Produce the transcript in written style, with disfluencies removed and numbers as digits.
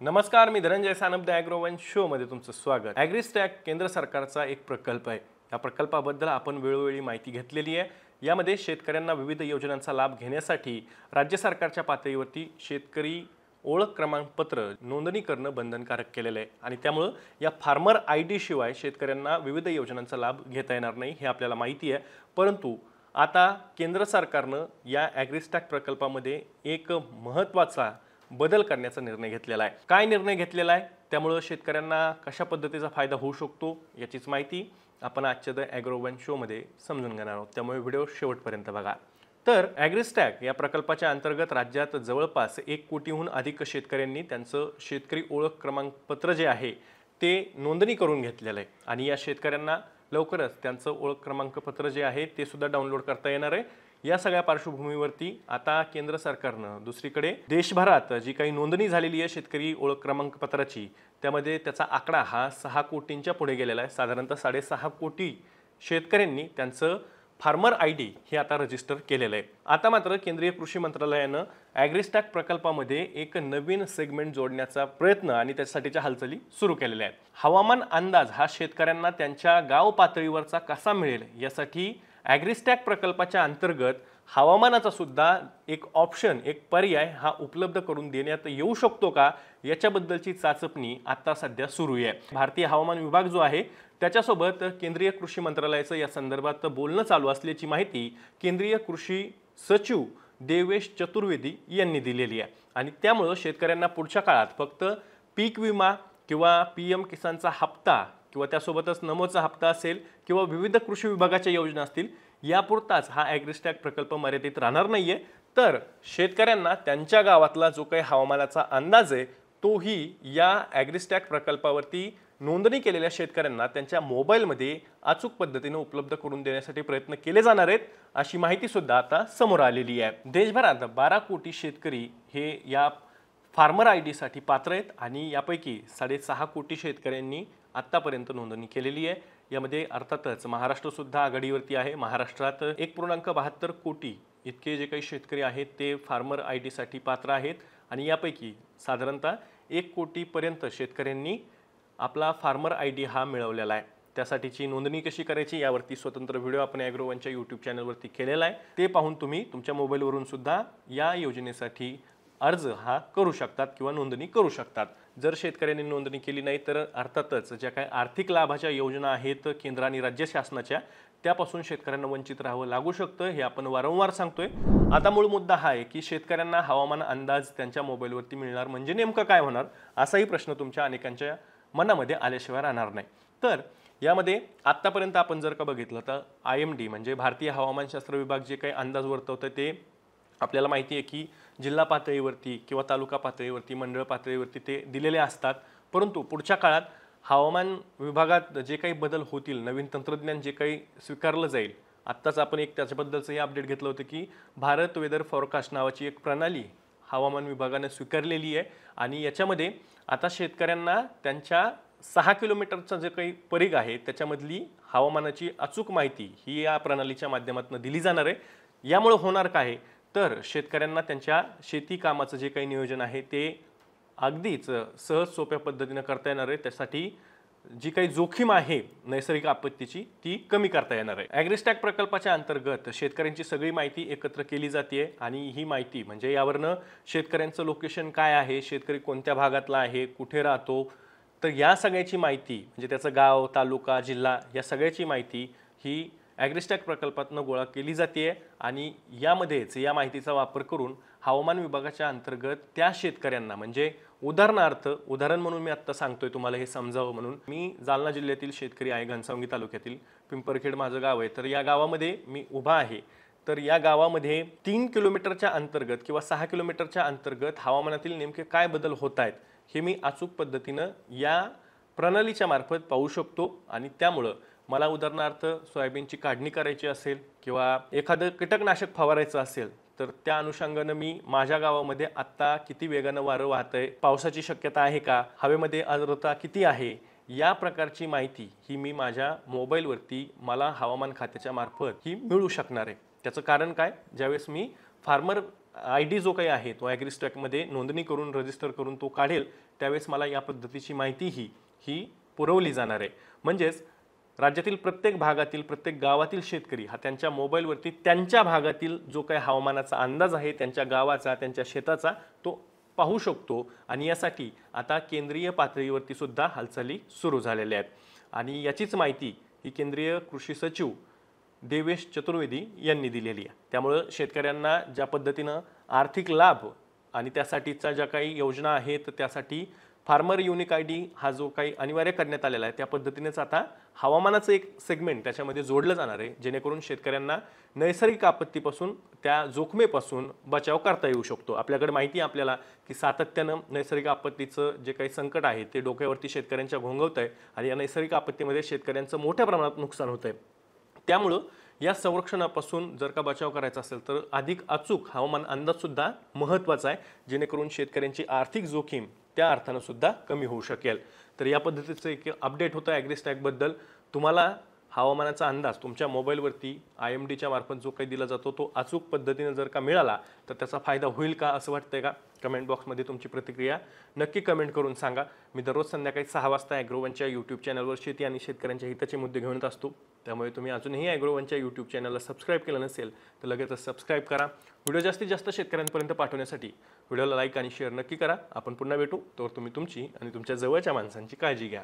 नमस्कार, मी धनंजय सानप द ॲग्रोवन शोमध्ये तुमचं स्वागत. ॲग्रीस्टॅक केंद्र सरकारचा एक प्रकल्प आहे. या प्रकल्पाबद्दल आपण वेळोवेळी माहिती घेतलेली आहे. यामध्ये शेतकऱ्यांना विविध योजनांचा लाभ घेण्यासाठी राज्य सरकारच्या पातळीवरती शेतकरी ओळख क्रमांकपत्र नोंदणी करणं बंधनकारक केलेलं आहे आणि त्यामुळे या फार्मर ID शिवाय शेतकऱ्यांना विविध योजनांचा लाभ घेता येणार नाही हे आपल्याला माहिती आहे. परंतु आता केंद्र सरकारनं या ॲग्रीस्टॅक प्रकल्पामध्ये एक महत्त्वाचा बदल करण्याचा निर्णय घेतलेला आहे. काय निर्णय घेतलेला आहे, त्यामुळे शेतकऱ्यांना कशा पद्धतीचा फायदा होऊ शकतो याचीच माहिती आपण आजच्या द ॲग्रोवन शोमध्ये समजून घेणार आहोत. त्यामुळे व्हिडिओ शेवटपर्यंत बघा. तर ॲग्रीस्टॅक या प्रकल्पाच्या अंतर्गत राज्यात जवळपास 1 कोटीहून अधिक शेतकऱ्यांनी त्यांचं शेतकरी ओळख क्रमांकपत्र जे आहे ते नोंदणी करून घेतलेलं आहे आणि या शेतकऱ्यांना लवकरच त्यांचं ओळख क्रमांकपत्र जे आहे ते सुद्धा डाउनलोड करता येणार आहे. या सगळ्या पार्श्वभूमीवरती आता केंद्र सरकारनं दुसरीकडे देशभरात जी काही नोंदणी झालेली आहे शेतकरी ओळख क्रमांकपत्राची त्यामध्ये त्याचा आकडा हा 6 कोटींच्या पुढे गेलेला आहे. साधारणतः 6.5 कोटी शेतकऱ्यांनी त्यांचं फार्मर ID हे आता रजिस्टर केलेलं आहे. आता मात्र केंद्रीय कृषी मंत्रालयानं ॲग्रीस्टॅक प्रकल्पामध्ये एक नवीन सेगमेंट जोडण्याचा प्रयत्न आणि त्यासाठीच्या हालचाली सुरू केलेल्या आहेत. हवामान अंदाज हा शेतकऱ्यांना त्यांच्या गाव पातळीवरचा कसा मिळेल यासाठी ॲग्रीस्टॅक प्रकल्पाच्या अंतर्गत हवामानाचा सुद्धा एक ऑप्शन, एक पर्याय हा उपलब्ध करून देण्यात येऊ शकतो का याच्याबद्दलची चाचपणी आता सध्या सुरू आहे. भारतीय हवामान विभाग जो आहे त्याच्यासोबत केंद्रीय कृषी मंत्रालयाचं या संदर्भात बोलणं चालू असल्याची माहिती केंद्रीय कृषी सचिव देवेश चतुर्वेदी यांनी दिलेली आहे आणि त्यामुळे शेतकऱ्यांना पुढच्या काळात फक्त पीक विमा किंवा PM किसानचा हप्ता किंवा त्यासोबतच नमोचा हप्ता असेल किंवा विविध कृषी विभागाच्या योजना असतील यापुरताच हा ॲग्रीस्टॅक प्रकल्प मर्यादित राहणार नाहीये. तर शेतकऱ्यांना त्यांच्या गावातला जो काही हवामानाचा अंदाज आहे तोही या ॲग्रीस्टॅक प्रकल्पावरती नोंदणी केलेल्या शेतकऱ्यांना त्यांच्या मोबाईलमध्ये अचूक पद्धतीने उपलब्ध करून देण्यासाठी प्रयत्न केले जाणार आहेत अशी माहिती सुद्धा आता समोर आलेली आहे. देशभरात 12 कोटी शेतकरी हे या फार्मर ID साठी पात्र आहेत आणि यापैकी 6.5 कोटी शेतकऱ्यांनी आत्तापर्यंत नोंदणी केलेली आहे. यामध्ये अर्थातच महाराष्ट्र सुद्धा आघाडीवरती आहे. महाराष्ट्रात 1.72 कोटी इतके जे काही शेतकरी आहेत ते फार्मर ID साठी पात्र आहेत आणि यापैकी साधारणतः 1 कोटीपर्यंत शेतकऱ्यांनी आपला फार्मर ID हा मिळवलेला आहे. त्यासाठीची नोंदणी कशी करायची यावरती स्वतंत्र व्हिडिओ आपण ॲग्रोवनच्या YouTube चॅनलवरती केलेला आहे. ते पाहून तुम्ही तुमच्या मोबाईलवरून सुद्धा या योजनेसाठी अर्ज हा करू शकतात किंवा नोंदणी करू शकतात. जर शेतकऱ्यांनी नोंदणी केली नाही तर अर्थातच ज्या काही आर्थिक लाभाच्या योजना आहेत केंद्र आणि राज्य शासनाच्या त्यापासून शेतकऱ्यांना वंचित राहावं लागू शकतं हे आपण वारंवार सांगतोय. आता मूळ मुद्दा हा आहे की शेतकऱ्यांना हवामान अंदाज त्यांच्या मोबाईलवरती मिळणार म्हणजे नेमकं काय होणार असाही प्रश्न तुमच्या अनेकांच्या मनामध्ये आल्याशिवाय राहणार नाही. तर यामध्ये आत्तापर्यंत आपण जर का बघितलं तर IMD म्हणजे भारतीय हवामानशास्त्र विभाग जे काही अंदाज वर्तवतं ते आपल्याला माहिती आहे की जिल्हा पातळीवरती किंवा तालुका पातळीवरती मंडळ पातळीवरती ते दिलेले असतात. परंतु पुढच्या काळात हवामान विभागात जे काही बदल होतील, नवीन तंत्रज्ञान जे काही स्वीकारलं जाईल, आत्ताच आपण एक त्याच्याबद्दलचं हे अपडेट घेतलं होतं की भारत वेदर फॉरकास्ट नावाची एक प्रणाली हवामान विभागाने स्वीकारलेली आहे आणि याच्यामध्ये आता शेतकऱ्यांना त्यांच्या 6 किलोमीटरचा जे काही परिघ आहे त्याच्यामधली हवामानाची अचूक माहिती ही या प्रणालीच्या माध्यमातून दिली जाणार आहे. यामुळे होणार काय तर शेतकऱ्यांना त्यांच्या शेती कामाचं जे काही नियोजन आहे ते अगदीच सहज सोप्या पद्धतीने करता येणार आहे. त्यासाठी जी काही जोखीम आहे नैसर्गिक आपत्तीची ती कमी करता येणार आहे. ॲग्रीस्टॅक प्रकल्पाच्या अंतर्गत शेतकऱ्यांची सगळी माहिती एकत्र केली जाते आणि ही माहिती म्हणजे यावरनं शेतकऱ्यांचं लोकेशन काय आहे, शेतकरी कोणत्या भागातला आहे, कुठे राहतो, तर या सगळ्याची माहिती म्हणजे त्याचं गाव, तालुका, जिल्हा या सगळ्याची माहिती ही ॲग्रीस्टॅक प्रकल्पातून गोळा केली जाते आणि यामध्येच या माहितीचा वापर करून हवामान विभागाच्या अंतर्गत त्या शेतकऱ्यांना म्हणजे उदाहरण म्हणून मी आत्ता सांगतोय तुम्हाला हे समजावं म्हणून, मी जालना जिल्ह्यातील शेतकरी आहे, घनसावंगी तालुक्यातील पिंपरखेड माझं गाव आहे. तर या गावामध्ये मी उभा आहे. तर या गावामध्ये 3 किलोमीटरच्या अंतर्गत किंवा 6 किलोमीटरच्या अंतर्गत हवामानातील नेमके काय बदल होत आहेत हे मी अचूक पद्धतीनं या प्रणालीच्या मार्फत पाहू शकतो आणि त्यामुळं मला उदाहरणार्थ सोयाबीनची काढणी करायची असेल किंवा एखादं कीटकनाशक फवारायचं असेल तर त्या अनुषंगानं मी माझ्या गावामध्ये आत्ता किती वेगानं वारं वाहतंय, पावसाची शक्यता आहे का, हवेमध्ये आर्द्रता किती आहे, या प्रकारची माहिती ही मी माझ्या मोबाईलवरती मला हवामान खात्याच्या मार्फत ही मिळू शकणार आहे. त्याचं कारण काय, ज्यावेळेस मी फार्मर ID जो काही आहे तो ॲग्रीस्टॅकमध्ये नोंदणी करून रजिस्टर करून तो काढेल त्यावेळेस मला या पद्धतीची माहिती ही पुरवली जाणार आहे. म्हणजेच राज्यातील प्रत्येक भागातील प्रत्येक गावातील शेतकरी हा त्यांच्या मोबाईलवरती त्यांच्या भागातील जो काही हवामानाचा अंदाज आहे त्यांच्या गावाचा त्यांच्या शेताचा तो पाहू शकतो. आणि यासाठी आता केंद्रीय पातळीवरती सुद्धा हालचाली सुरू झालेल्या आहेत. आणि याचीच माहिती ही केंद्रीय कृषी सचिव देवेश चतुर्वेदी यांनी दिलेली आहे. त्यामुळं शेतकऱ्यांना ज्या पद्धतीनं आर्थिक लाभ आणि त्यासाठीच्या ज्या काही योजना आहेत त्यासाठी फार्मर युनिक आय डी हा जो काही अनिवार्य करण्यात आलेला आहे त्या पद्धतीनेच आता हवामानाचं एक सेगमेंट त्याच्यामध्ये जोडलं जाणार आहे, जेणेकरून शेतकऱ्यांना नैसर्गिक आपत्तीपासून त्या जोखमीपासून बचाव करता येऊ शकतो. आपल्याकडे माहिती आहे आपल्याला की सातत्यानं नैसर्गिक आपत्तीचं जे काही संकट आहे ते डोक्यावरती शेतकऱ्यांच्या घोंगवत आहे आणि या नैसर्गिक आपत्तीमध्ये शेतकऱ्यांचं मोठ्या प्रमाणात नुकसान होत आहे. त्यामुळं या संरक्षणापासून जर का बचाव करायचा असेल तर अधिक अचूक हवामान अंदाजसुद्धा महत्त्वाचा आहे, जेणेकरून शेतकऱ्यांची आर्थिक जोखीम त्या अर्थानं सुद्धा कमी होऊ शकेल. तर या पद्धतीचं एक अपडेट होतं ॲग्रीस्टॅकबद्दल. तुम्हाला हवामानाचा अंदाज तुमच्या मोबाईलवरती IMDच्या मार्फत जो काही दिला जातो तो अचूक पद्धतीने जर का मिळाला तर त्याचा फायदा होईल का असं वाटतंय का? कमेंट बॉक्समध्ये तुमची प्रतिक्रिया नक्की कमेंट करून सांगा. मी दररोज संध्याकाळी 6 वाजता ॲग्रोवनच्या यूट्यूब चॅनलवर शेती आणि शेतकऱ्यांच्या हिताचे मुद्दे घेऊन येत असतो. त्यामुळे तुम्ही अजूनही ॲग्रोवनच्या यूट्यूब चॅनलला सबस्क्राईब केलं नसेल तर लगेचच सबस्क्राईब करा. व्हिडिओ जास्तीत जास्त शेतकऱ्यांपर्यंत पाठवण्यासाठी व्हिडिओला लाईक आणि शेअर नक्की करा. आपण पुन्हा भेटू. तर तुम्ही तुमची आणि तुमच्या जवळच्या माणसांची काळजी घ्या.